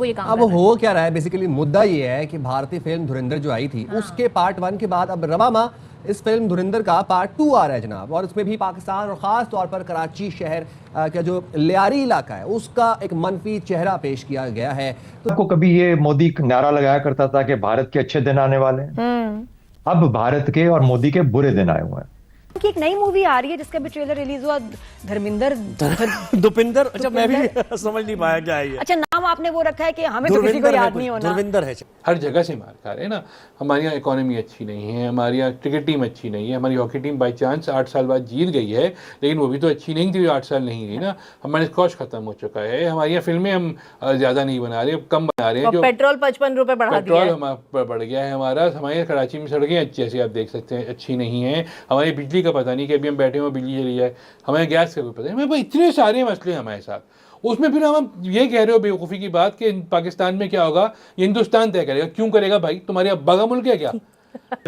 वो ये काम अब कर रहा है। हो क्या रहा है, बेसिकली मुद्दा ये है कि भारतीय फिल्म धुरंधर जो आई थी उसके पार्ट 1 के बाद अब रवामा इस फिल्म धुरंधर का पार्ट 2 आ रहा है जनाब, और उसमें भी पाकिस्तान और ख़ास तौर पर कराची शहर का जो लियारी इलाका है उसका एक मनफी चेहरा पेश किया गया है। तो आपको कभी ये मोदी नारा लगाया करता था कि भारत के अच्छे दिन आने वाले हैं, अब भारत के और मोदी के बुरे दिन आए हुए हैं। कि एक नई मूवी आ रही है जिसका भी ट्रेलर रिलीज हुआ, धर्मिंदर दुपिंदर। अच्छा, मैं भी समझ नहीं पाया क्या है ये। अच्छा, नाम आपने वो रखा है कि हमें तो किसी को याद नहीं होना। धुरविंदर है। हर जगह से मार खा रहे हैं ना। हमारे यहाँ इकोनॉमी अच्छी नहीं है, हमारे यहाँ क्रिकेट टीम अच्छी नहीं है, हमारी हॉकी टीम बाई चांस 8 साल बाद जीत गई है, लेकिन वो भी तो अच्छी नहीं थी, 8 साल नहीं रही ना। हमारे स्कॉच खत्म हो चुका है, हमारी यहाँ फिल्में हम ज़्यादा नहीं बना रहे, कम बना रहे हैं। जो पेट्रोल 55 रुपए बढ़ा दिया पेट्रोल है। हमारा बढ़ गया है हमारा। हमारे कराची में सड़कें जैसे आप देख सकते हैं अच्छी नहीं है। हमारी बिजली का पता नहीं कि अभी हम बैठे हुए बिजली चली जाए, हमें गैस का भी पता नहीं। भाई इतने सारे मसले हमारे साथ, उसमें फिर हम ये कह रहे हो बेवकूफ़ी की बात कि पाकिस्तान में क्या होगा ये हिंदुस्तान तय करेगा। क्यों करेगा भाई, तुम्हारे अब्बा का मुल्क है क्या?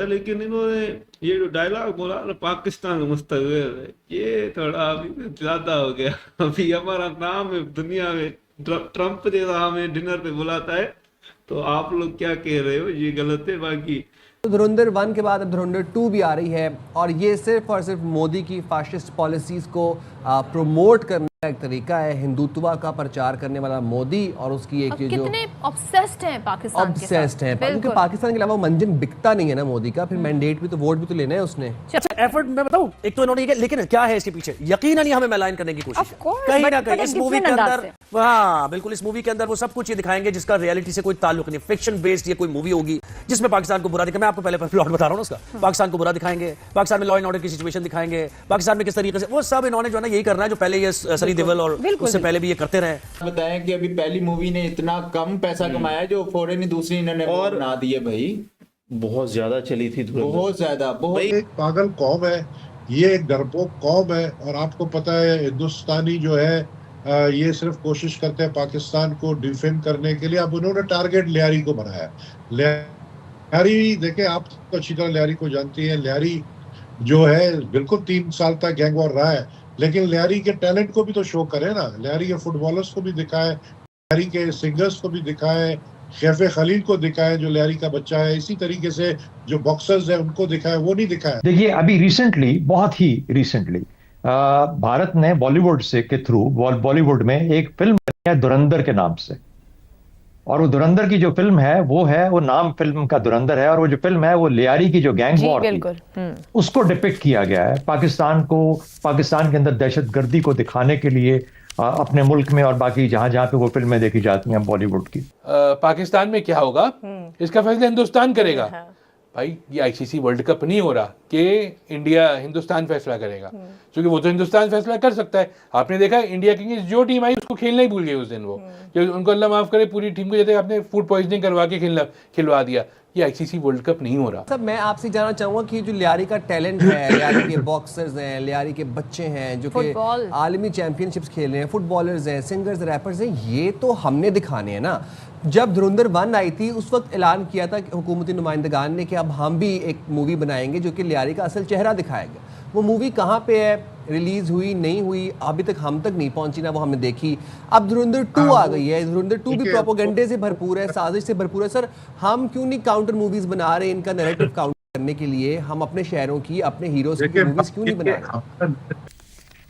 लेकिन इन्होंने ये जो डायलॉग बोला ना, पाकिस्तान का मुस्तकबिल, ये थोड़ा अभी ज्यादा हो गया। अभी हमारा नाम है दुनिया में, ट्रंप जैसा हमें डिनर पे बुलाता है, तो आप लोग क्या कह रहे हो, ये गलत है। बाकी धुरंधर 1 के बाद अब धुरंधर 2 भी आ रही है, और ये सिर्फ और सिर्फ मोदी की फाशिस्ट पॉलिसीज़ को प्रमोट करने का एक तरीका है। हिंदुत्व का प्रचार करने वाला मोदी और उसकी एक जो कितने ऑब्सेस्ड हैं पाकिस्तान के साथ। ऑब्सेस्ड है, क्योंकि पाकिस्तान के अलावा मंजन बिकता नहीं है ना मोदी का। फिर मैंडेट भी तो, वोट भी तो लेना है उसने। अच्छा, एफर्ट मैं बताऊं, एक तो इन्होंने, लेकिन क्या है इसके पीछे, यकीनन हमें मैलाइन करने की कोशिश है कहीं ना कहीं इस मूवी के अंदर। हाँ बिल्कुल, इस मूवी के अंदर वो सब कुछ ये दिखाएंगे जिसका रियलिटी से कोई ताल्लुक नहीं। फिक्शन बेस्ड ये कोई मूवी होगी जिसमें पाकिस्तान को बुरा दिखा। मैं आपको पहले प्लॉट बता रहा हूँ उसका। पाकिस्तान को बुरा दिखाएंगे, पाकिस्तान में लॉ एंड ऑर्डर की सिचुएशन दिखाएंगे, पाकिस्तान में किस तरीके से वो सब इन्होंने जो है ना यही करना है जो पहले ये सनी देओल और उससे पहले भी ये करते रहे। बताएं कि अभी पहली मूवी ने इतना कम पैसा कमाया जो फौरन ही दूसरी इन्होंने बना दी है। भाई बहुत ज्यादा चली थी, बहुत ज्यादा। एक पागल कौम है ये, एक डरपोक कौम है। और आपको पता है हिंदुस्तानी जो है ये सिर्फ कोशिश करते हैं पाकिस्तान को डिफेंड करने के लिए। अब उन्होंने टारगेट लियारी को बनाया। लियारी देखे, आप तो अच्छी तरह लियारी को जानती हैं। लियारी जो है बिल्कुल 3 साल तक गैंग वॉर रहा है, लेकिन लियारी के टैलेंट को भी तो शो करे ना। लियारी के फुटबॉलर्स को भी दिखाए, लियारी के सिंगर्स को भी दिखाए, कैफे खलील को दिखाए जो लियारी का बच्चा है, इसी तरीके से जो बॉक्सर्स है उनको दिखाए, वो नहीं दिखाया। देखिए अभी रिसेंटली, बहुत ही रिसेंटली भारत ने बॉलीवुड से के थ्रू बॉलीवुड में एक फिल्म बनी है धुरंधर के नाम से, और वो धुरंधर की जो फिल्म है वो नाम फिल्म का धुरंधर है, और वो जो फिल्म है वो लियारी की जो गैंग वॉर थी उसको डिपिक्ट किया गया है। पाकिस्तान के अंदर दहशतगर्दी को दिखाने के लिए अपने मुल्क में और बाकी जहां जहां पे वो फिल्में देखी जाती हैं बॉलीवुड की। पाकिस्तान में क्या होगा इसका फैसला हिंदुस्तान करेगा। भाई ये आईसीसी वर्ल्ड कप नहीं हो रहा कि इंडिया हिंदुस्तान फैसला करेगा, क्योंकि वो तो हिंदुस्तान फैसला कर सकता है। आपने देखा है इंडिया की जो टीम आई उसको खेलना ही भूल गई उस दिन। वो उनको अल्लाह माफ करे, पूरी टीम को जैसे आपने फूड पॉइजनिंग करवा के खिलवा दिया। ये आईसीसी वर्ल्ड कप नहीं हो रहा। सब मैं आपसे जानना चाहूंगा कि जो लियारी का टैलेंट है, लियारी के बॉक्सर्स हैं, लियारी के बच्चे हैं जो कि आलमी चैंपियनशिप्स खेल रहे हैं, फुटबॉलर्स हैं, सिंगर्स, रैपर्स हैं, ये तो हमने दिखाने हैं ना। जब धुरंधर 1 आई थी उस वक्त ऐलान किया था हुकूमती नुमाइंदगान ने कि अब हम भी एक मूवी बनाएंगे जो कि लियारी का असल चेहरा दिखाएगा। वो मूवी कहाँ पे है, रिलीज हुई नहीं हुई, अभी तक हम तक नहीं पहुंची ना वो हमने देखी। अब धुरंधर 2 आ गई है। धुरंधर 2 भी प्रोपेगेंडे से भरपूर है, साजिश से भरपूर है। सर हम क्यों नहीं काउंटर मूवीज बना रहे इनका नैरेटिव काउंटर करने के लिए? हम अपने शहरों की, अपने हीरोज की मूवीज क्यों नहीं बना रहे?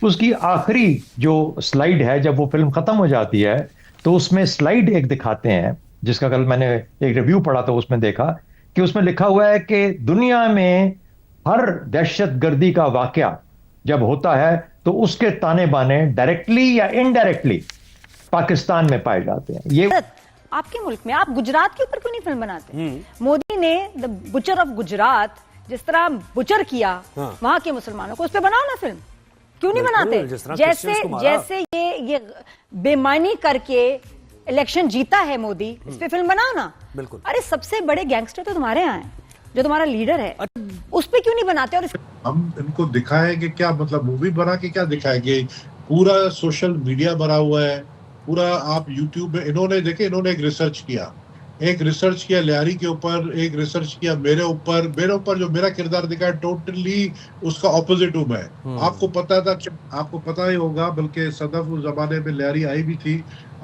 उसकी आखिरी जो स्लाइड है, जब वो फिल्म खत्म हो जाती है तो उसमें स्लाइड एक दिखाते हैं जिसका कल मैंने एक रिव्यू पढ़ा था, उसमें देखा कि उसमें लिखा हुआ है कि दुनिया में हर दहशतगर्दी का वाकया जब होता है तो उसके ताने बाने डायरेक्टली या इनडायरेक्टली पाकिस्तान में पाए जाते हैं। ये आपके मुल्क में आप गुजरात के ऊपर क्यों नहीं फिल्म बनाते? मोदी ने द बुचर ऑफ गुजरात जिस तरह बुचर किया वहां के मुसलमानों को, उस पर बनाओ ना फिल्म। क्यों नहीं बनाते? जैसे ये बेमानी करके इलेक्शन जीता है मोदी, इस पे फिल्म बनाओ ना। बिल्कुल। अरे सबसे बड़े गैंगस्टर तो तुम्हारे यहाँ है, जो तुम्हारा लीडर है, उस पे क्यों नहीं बनाते? और हम इनको दिखाएंगे क्या, मतलब मूवी बना के क्या दिखाएंगे? पूरा सोशल मीडिया भरा हुआ है, पूरा आप यूट्यूब में। इन्होंने एक रिसर्च किया लियारी के ऊपर, एक रिसर्च किया मेरे ऊपर जो मेरा किरदार दिखा है टोटली उसका ऑपोजिट हूं मैं। आपको पता ही होगा, बल्कि सदफ उस जमाने में लियारी आई भी थी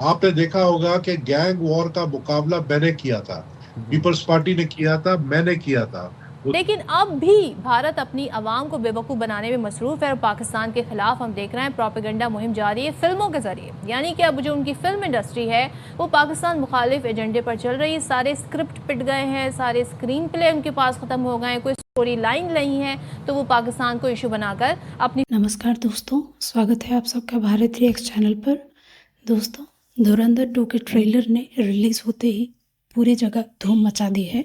आपने देखा होगा कि गैंग वॉर का मुकाबला मैंने किया था, पीपल्स पार्टी ने किया था, मैंने किया था। लेकिन अब भी भारत अपनी आवाम को बेवकूफ़ बनाने में मसरूफ़ है और पाकिस्तान के खिलाफ हम देख रहे हैं प्रोपेगेंडा मुहिम जारी है फिल्मों के जरिए। यानी कि अब जो उनकी फिल्म इंडस्ट्री है वो पाकिस्तान मुखालिफ एजेंडे पर चल रही है। सारे स्क्रिप्ट पिट गए हैं, सारे स्क्रीन प्ले उनके पास ख़त्म हो गए हैं, कोई स्टोरी लाइन नहीं है, तो वो पाकिस्तान को इशू बनाकर अपनी। नमस्कार दोस्तों, स्वागत है आप सबका भारत रिएक्ट चैनल पर। दोस्तों, धुरंधर 2 के ट्रेलर ने रिलीज़ होते ही पूरी जगह धूम मचा दी है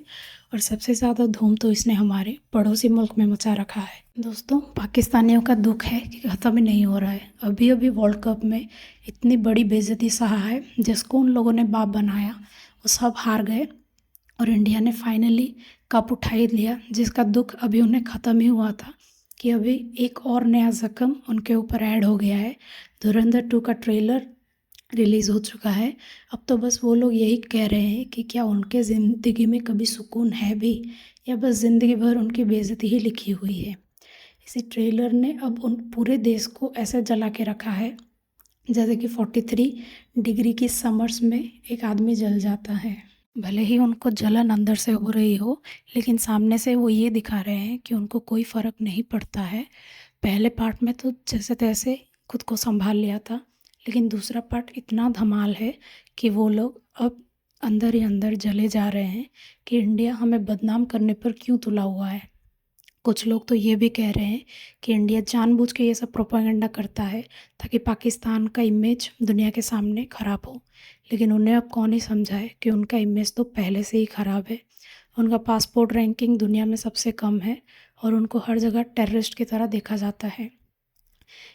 और सबसे ज़्यादा धूम तो इसने हमारे पड़ोसी मुल्क में मचा रखा है। दोस्तों, पाकिस्तानियों का दुख है कि ख़त्म ही नहीं हो रहा है। अभी अभी वर्ल्ड कप में इतनी बड़ी बेइज्जती सहा है, जिसको उन लोगों ने बाप बनाया वो सब हार गए और इंडिया ने फाइनली कप उठा ही लिया, जिसका दुख अभी उन्हें ख़त्म ही हुआ था कि अभी एक और नया ज़ख्म उनके ऊपर ऐड हो गया है। धुरंधर 2 का ट्रेलर रिलीज़ हो चुका है। अब तो बस वो लोग यही कह रहे हैं कि क्या उनके ज़िंदगी में कभी सुकून है भी, या बस ज़िंदगी भर उनकी बेइज्जती ही लिखी हुई है। इसी ट्रेलर ने अब उन पूरे देश को ऐसे जला के रखा है जैसे कि 43 डिग्री की समर्स में एक आदमी जल जाता है। भले ही उनको जलन अंदर से हो रही हो, लेकिन सामने से वो ये दिखा रहे हैं कि उनको कोई फ़र्क नहीं पड़ता है। पहले पार्ट में तो जैसे तैसे खुद को संभाल लिया था, लेकिन दूसरा पार्ट इतना धमाल है कि वो लोग अब अंदर ही अंदर जले जा रहे हैं कि इंडिया हमें बदनाम करने पर क्यों तुला हुआ है। कुछ लोग तो ये भी कह रहे हैं कि इंडिया जानबूझ के ये सब प्रोपेगेंडा करता है ताकि पाकिस्तान का इमेज दुनिया के सामने ख़राब हो। लेकिन उन्हें अब कौन ही समझाए कि उनका इमेज तो पहले से ही ख़राब है। उनका पासपोर्ट रैंकिंग दुनिया में सबसे कम है और उनको हर जगह टेररिस्ट की तरह देखा जाता है।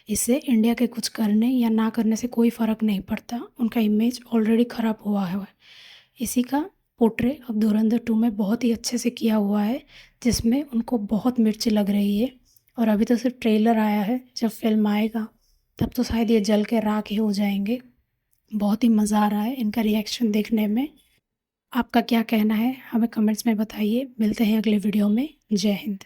इससे इंडिया के कुछ करने या ना करने से कोई फ़र्क नहीं पड़ता, उनका इमेज ऑलरेडी ख़राब हुआ है। इसी का पोर्ट्रे अब धुरंधर 2 में बहुत ही अच्छे से किया हुआ है, जिसमें उनको बहुत मिर्ची लग रही है। और अभी तो सिर्फ ट्रेलर आया है, जब फिल्म आएगा तब तो शायद ये जल के राख ही हो जाएंगे। बहुत ही मज़ा आ रहा है इनका रिएक्शन देखने में। आपका क्या कहना है हमें कमेंट्स में बताइए। मिलते हैं अगले वीडियो में। जय हिंद।